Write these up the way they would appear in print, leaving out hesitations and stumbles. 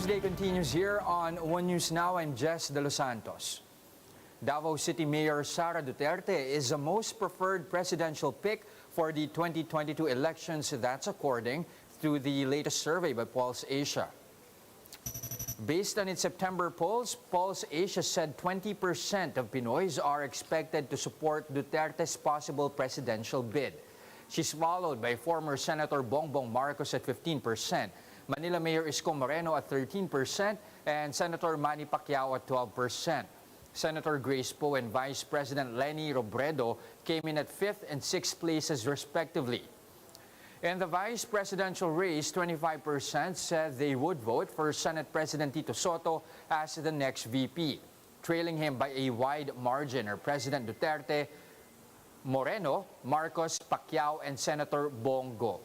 Newsday continues here on One News Now. I'm Jess De Los Santos. Davao City Mayor Sara Duterte is the most preferred presidential pick for the 2022 elections. That's according to the latest survey by Pulse Asia. Based on its September polls, Pulse Asia said 20% of Pinoys are expected to support Duterte's possible presidential bid. She's followed by former Senator Bongbong Marcos at 15%, Manila Mayor Isko Moreno at 13%, and Senator Manny Pacquiao at 12%. Senator Grace Poe and Vice President Leni Robredo came in at 5th and 6th places respectively. In the vice presidential race, 25% said they would vote for Senate President Tito Soto as the next VP. Trailing him by a wide margin are President Duterte, Moreno, Marcos, Pacquiao, and Senator Bongo.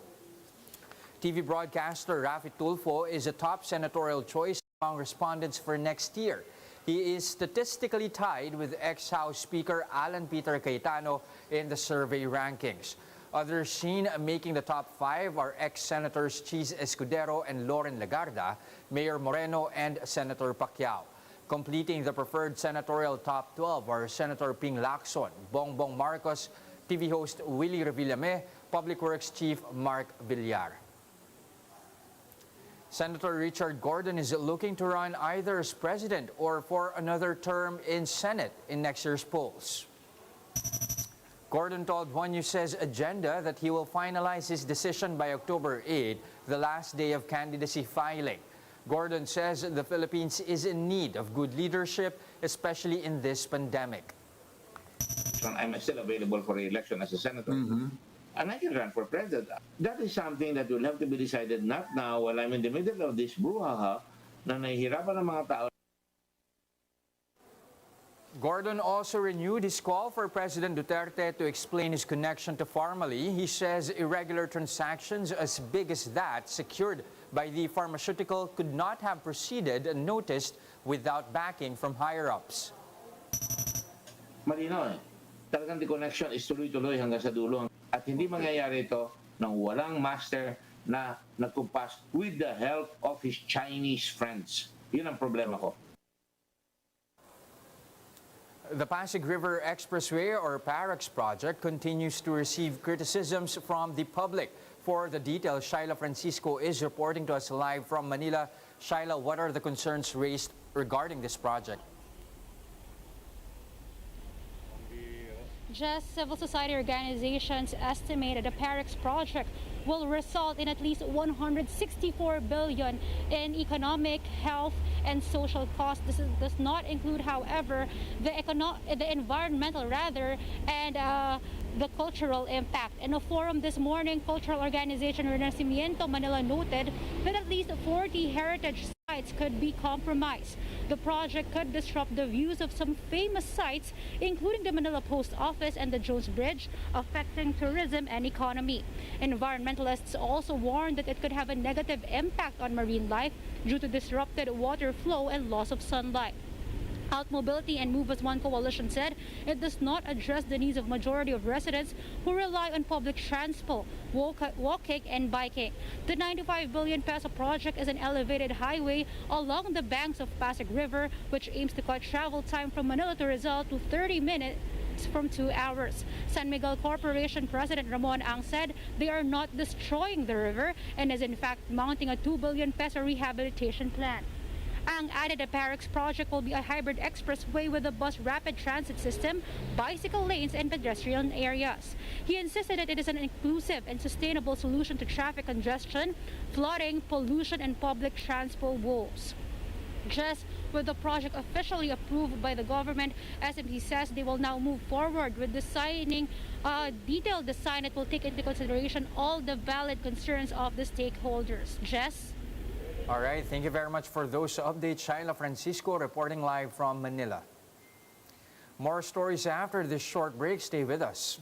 TV broadcaster Rafi Tulfo is a top senatorial choice among respondents for next year. He is statistically tied with ex-House Speaker Alan Peter Cayetano in the survey rankings. Others seen making the top 5 are ex-Senators Cheese Escudero and Loren Legarda, Mayor Moreno, and Senator Pacquiao. Completing the preferred senatorial top 12 are Senator Ping Lacson, Bongbong Marcos, TV host Willie Revillame, Public Works Chief Mark Villar. Senator Richard Gordon is looking to run either as president or for another term in Senate in next year's polls. Gordon told One News's Agenda that he will finalize his decision by October 8, the last day of candidacy filing. Gordon says the Philippines is in need of good leadership, especially in this pandemic. I'm still available for re-election as a senator. And I can run for president. That is something that will have to be decided not now while I'm in the middle of this brouhaha na nahihirapan ng mga tao. Gordon also renewed his call for President Duterte to explain his connection to Pharmally. He says irregular transactions as big as that secured by the pharmaceutical could not have proceeded unnoticed without backing from higher-ups. Malinaw eh. Talagang the connection is tuloy-tuloy hanggang sa dulo. At hindi mangyayari ito nang walang master na nagkumpas with the help of his Chinese friends. Yun ang problema ko. The Pasig River Expressway or PAREX project continues to receive criticisms from the public. For the details, Shaila Francisco is reporting to us live from Manila. Shaila, what are the concerns raised regarding this project? Just civil society organizations estimate that the PAREX project will result in at least 164 billion in economic, health, and social costs. This does not include, however, the environmental and the cultural impact. In a forum this morning, cultural organization Renacimiento Manila noted that at least 40 heritage sites could be compromised. The project could disrupt the views of some famous sites, including the Manila Post Office and the Jones Bridge, affecting tourism and economy. Environmentalists also warned that it could have a negative impact on marine life due to disrupted water flow and loss of sunlight. Out Mobility and Move as One coalition said it does not address the needs of majority of residents who rely on public transport, walking and biking. The 95 billion peso project is an elevated highway along the banks of Pasig River, which aims to cut travel time from Manila to Rizal to 30 minutes from 2 hours. San Miguel Corporation President Ramon Ang said they are not destroying the river and is in fact mounting a 2 billion peso rehabilitation plan. Ang added the PAREX project will be a hybrid expressway with a bus rapid transit system, bicycle lanes, and pedestrian areas. He insisted that it is an inclusive and sustainable solution to traffic congestion, flooding, pollution, and public transport woes. Just with the project officially approved by the government, SMC says they will now move forward with designing a detailed design that will take into consideration all the valid concerns of the stakeholders. Jess? All right, thank you very much for those updates. Shaila Francisco reporting live from Manila. More stories after this short break. Stay with us.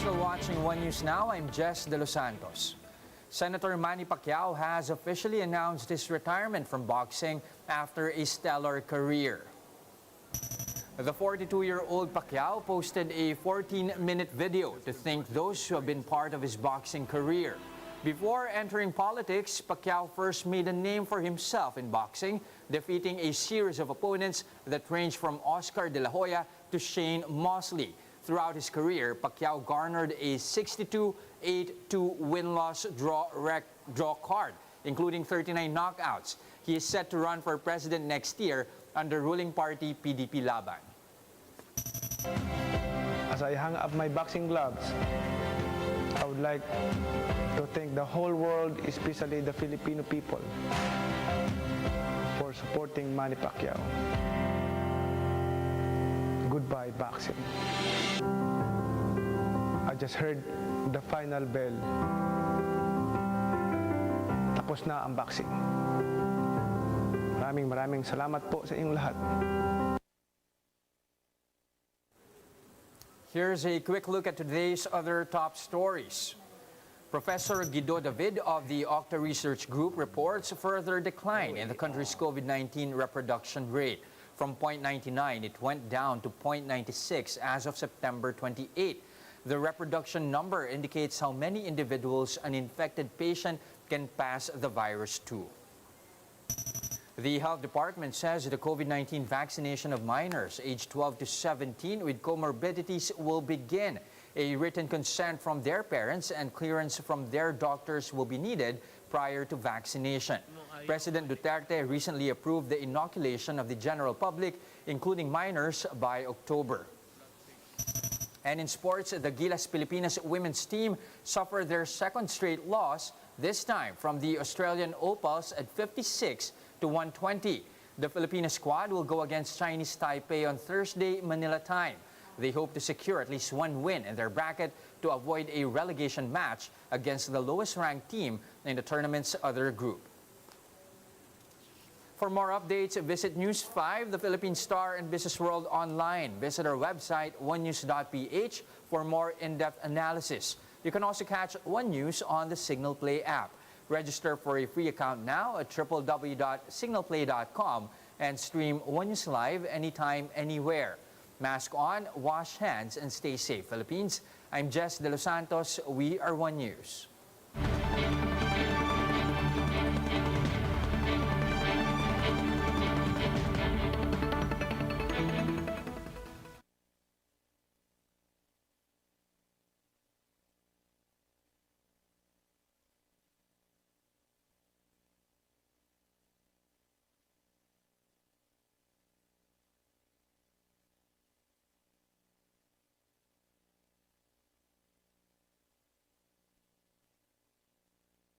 still watching One News Now. I'm Jess De Los Santos. Senator Manny Pacquiao has officially announced his retirement from boxing after a stellar career. The 42-year-old Pacquiao posted a 14-minute video to thank those who have been part of his boxing career. Before entering politics, Pacquiao first made a name for himself in boxing, defeating a series of opponents that ranged from Oscar De La Hoya to Shane Mosley. Throughout his career, Pacquiao garnered a 62-8-2 win-loss draw card, including 39 knockouts. He is set to run for president next year under ruling party PDP Laban. As I hang up my boxing gloves, I would like to thank the whole world, especially the Filipino people, for supporting Manny Pacquiao. Goodbye, boxing. I just heard the final bell. Tapos na ang boxing. Maraming salamat po sa inyong lahat. Here's a quick look at today's other top stories. Professor Guido David of the Octa Research Group reports further decline in the country's COVID-19 reproduction rate. From 0.99, it went down to 0.96 as of September 28. The reproduction number indicates how many individuals an infected patient can pass the virus to. The Health Department says the COVID-19 vaccination of minors aged 12 to 17 with comorbidities will begin. A written consent from their parents and clearance from their doctors will be needed prior to vaccination. President Duterte recently approved the inoculation of the general public, including minors, by October. And in sports, the Gilas Pilipinas women's team suffered their second straight loss, this time from the Australian Opals at 56 to 120. The Filipino squad will go against Chinese Taipei on Thursday, Manila time. They hope to secure at least one win in their bracket to avoid a relegation match against the lowest-ranked team in the tournament's other group. For more updates, visit News 5, the Philippine Star, and Business World online. Visit our website, onenews.ph, for more in-depth analysis. You can also catch One News on the Signal Play app. Register for a free account now at www.signalplay.com and stream One News Live anytime, anywhere. Mask on, wash hands, and stay safe, Philippines. I'm Jess De Los Santos. We are One News.